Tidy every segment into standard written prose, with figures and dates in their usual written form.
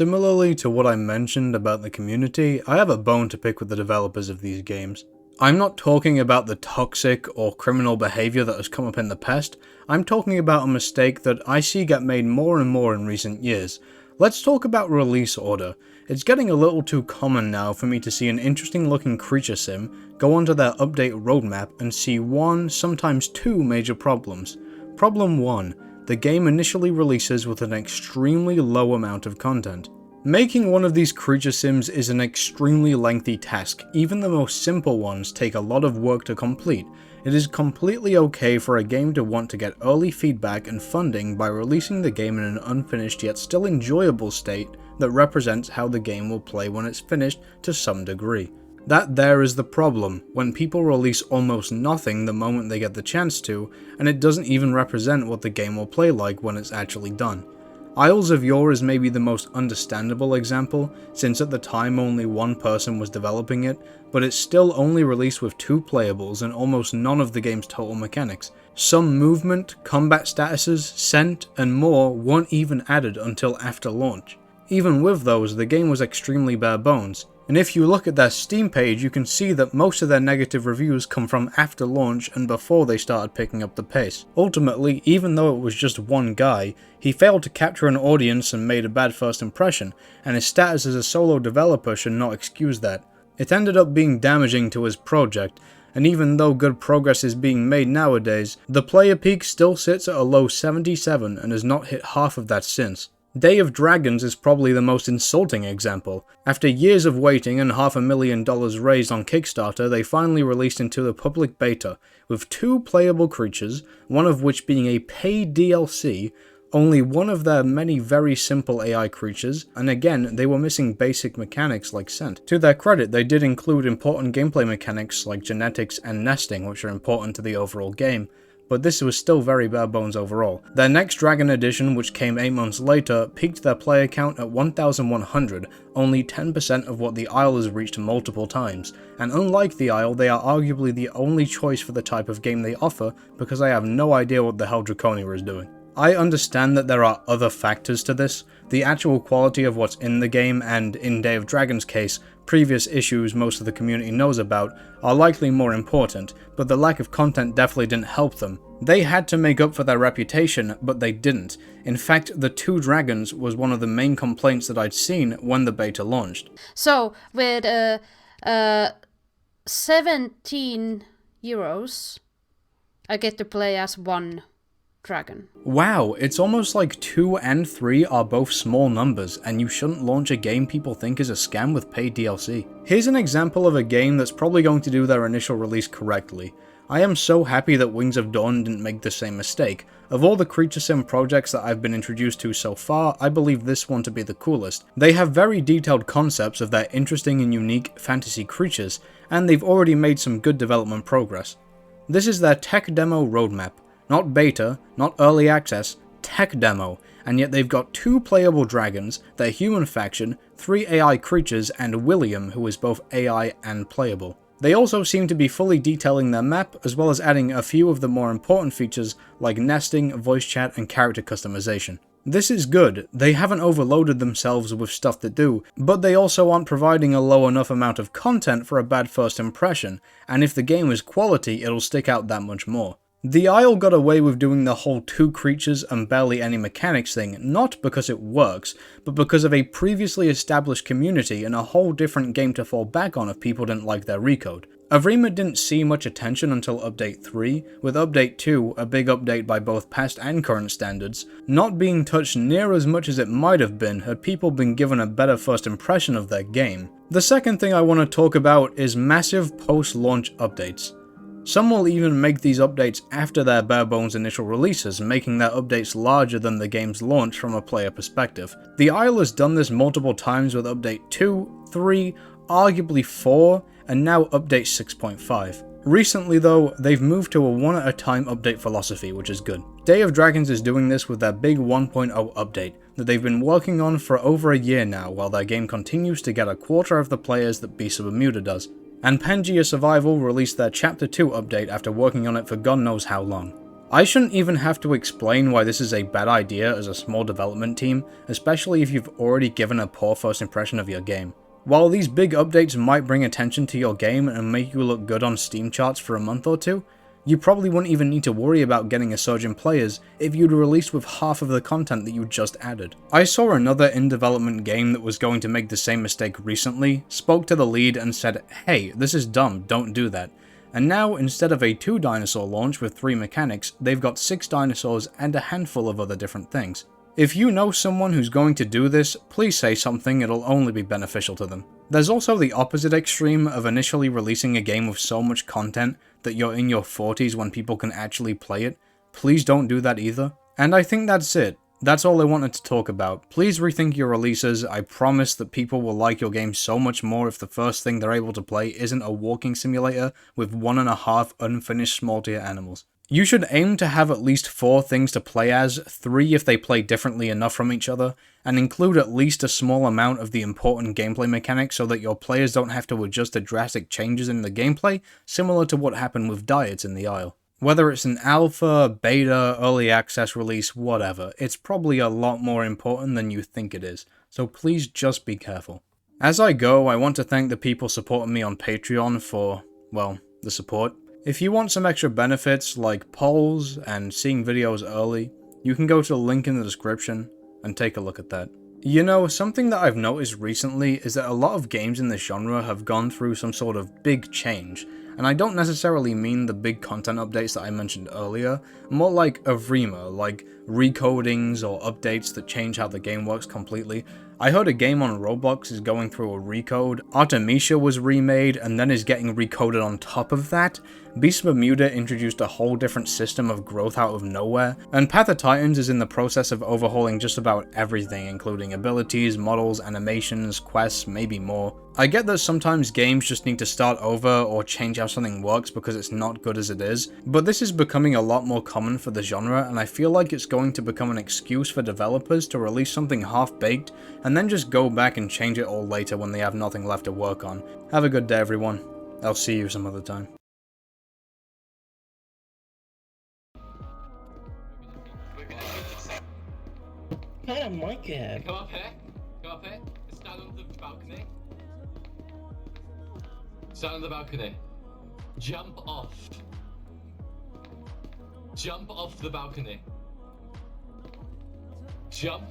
Similarly to what I mentioned about the community, I have a bone to pick with the developers of these games. I'm not talking about the toxic or criminal behavior that has come up in the past, I'm talking about a mistake that I see get made more and more in recent years. Let's talk about release order. It's getting a little too common now for me to see an interesting looking creature sim, go onto their update roadmap and see one, sometimes two major problems. Problem 1. The game initially releases with an extremely low amount of content. Making one of these creature sims is an extremely lengthy task, even the most simple ones take a lot of work to complete. It is completely okay for a game to want to get early feedback and funding by releasing the game in an unfinished yet still enjoyable state that represents how the game will play when it's finished to some degree. That there is the problem, when people release almost nothing the moment they get the chance to, and it doesn't even represent what the game will play like when it's actually done. Isles of Yore is maybe the most understandable example, since at the time only one person was developing it, but it's still only released with 2 playables and almost none of the game's total mechanics. Some movement, combat statuses, scent, and more weren't even added until after launch. Even with those, the game was extremely bare bones, and if you look at their Steam page you can see that most of their negative reviews come from after launch and before they started picking up the pace. Ultimately, even though it was just one guy, he failed to capture an audience and made a bad first impression, and his status as a solo developer should not excuse that. It ended up being damaging to his project, and even though good progress is being made nowadays, the player peak still sits at a low 77 and has not hit half of that since. Day of Dragons is probably the most insulting example. After years of waiting and $500,000 raised on Kickstarter, they finally released into the public beta, with 2 playable creatures, one of which being a paid DLC, only one of their many very simple AI creatures, and again, they were missing basic mechanics like scent. To their credit, they did include important gameplay mechanics like genetics and nesting, which are important to the overall game, but this was still very bare bones overall. Their next Dragon Edition, which came 8 months later, peaked their player count at 1,100, only 10% of what the Isle has reached multiple times, and unlike the Isle, they are arguably the only choice for the type of game they offer because I have no idea what the hell Draconia is doing. I understand that there are other factors to this. The actual quality of what's in the game, and in Day of Dragon's case, previous issues most of the community knows about, are likely more important, but the lack of content definitely didn't help them. They had to make up for their reputation, but they didn't. In fact, the 2 dragons was one of the main complaints that I'd seen when the beta launched. So, with €17, I get to play as 1 dragon. Wow, it's almost like 2 and 3 are both small numbers, and you shouldn't launch a game people think is a scam with paid DLC. Here's an example of a game that's probably going to do their initial release correctly. I am so happy that Wings of Dawn didn't make the same mistake. Of all the creature sim projects that I've been introduced to so far, I believe this one to be the coolest. They have very detailed concepts of their interesting and unique fantasy creatures, and they've already made some good development progress. This is their tech demo roadmap. Not beta, not early access, tech demo, and yet they've got 2 playable dragons, their human faction, 3 AI creatures, and William, who is both AI and playable. They also seem to be fully detailing their map, as well as adding a few of the more important features like nesting, voice chat, and character customization. This is good, they haven't overloaded themselves with stuff to do, but they also aren't providing a low enough amount of content for a bad first impression, and if the game is quality, it'll stick out that much more. The Isle got away with doing the whole 2 creatures and barely any mechanics thing, not because it works, but because of a previously established community and a whole different game to fall back on if people didn't like their recode. Avrima didn't see much attention until Update 3, with Update 2, a big update by both past and current standards, not being touched near as much as it might have been had people been given a better first impression of their game. The second thing I want to talk about is massive post-launch updates. Some will even make these updates after their bare-bones initial releases, making their updates larger than the game's launch from a player perspective. The Isle has done this multiple times with Update 2, 3, arguably 4, and now Update 6.5. Recently though, they've moved to a one-at-a-time update philosophy, which is good. Day of Dragons is doing this with their big 1.0 update, that they've been working on for over a year now, while their game continues to get a quarter of the players that Beast of Bermuda does. And Pangea Survival released their Chapter 2 update after working on it for God knows how long. I shouldn't even have to explain why this is a bad idea as a small development team, especially if you've already given a poor first impression of your game. While these big updates might bring attention to your game and make you look good on Steam charts for a month or two, you probably wouldn't even need to worry about getting a surge in players if you'd released with half of the content that you just added. I saw another in-development game that was going to make the same mistake recently, spoke to the lead and said, "Hey, this is dumb, don't do that." And now, instead of a 2 dinosaur launch with 3 mechanics, they've got 6 dinosaurs and a handful of other different things. If you know someone who's going to do this, please say something, it'll only be beneficial to them. There's also the opposite extreme of initially releasing a game with so much content that you're in your 40s when people can actually play it. Please don't do that either. And I think that's it. That's all I wanted to talk about. Please rethink your releases. I promise that people will like your game so much more if the first thing they're able to play isn't a walking simulator with 1.5 unfinished small tier animals. You should aim to have at least 4 things to play as, 3 if they play differently enough from each other, and include at least a small amount of the important gameplay mechanics so that your players don't have to adjust to drastic changes in the gameplay, similar to what happened with diets in the Isle. Whether it's an alpha, beta, early access release, whatever, it's probably a lot more important than you think it is, so please just be careful. As I go, I want to thank the people supporting me on Patreon for, well, the support. If you want some extra benefits like polls and seeing videos early, you can go to the link in the description and take a look at that. You know, something that I've noticed recently is that a lot of games in this genre have gone through some sort of big change, and I don't necessarily mean the big content updates that I mentioned earlier, more like Avrima, like recodings or updates that change how the game works completely. I heard a game on Roblox is going through a recode, Artemisia was remade and then is getting recoded on top of that, Beast of Bermuda introduced a whole different system of growth out of nowhere, and Path of Titans is in the process of overhauling just about everything, including abilities, models, animations, quests, maybe more. I get that sometimes games just need to start over or change how something works because it's not good as it is, but this is becoming a lot more common for the genre, and I feel like it's going to become an excuse for developers to release something half-baked and then just go back and change it all later when they have nothing left to work on. Have a good day, everyone. I'll see you some other time. I don't like it. Come up here. Come up here. Stand on the balcony. Stand on the balcony. Jump off. Jump off the balcony. Jump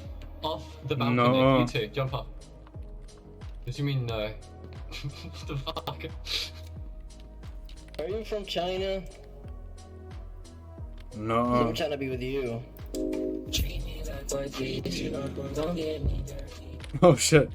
off the balcony. No. You too. Jump off. What do you mean no? What the fuck? Are you from China? No. I'm trying to be with you. Oh shit.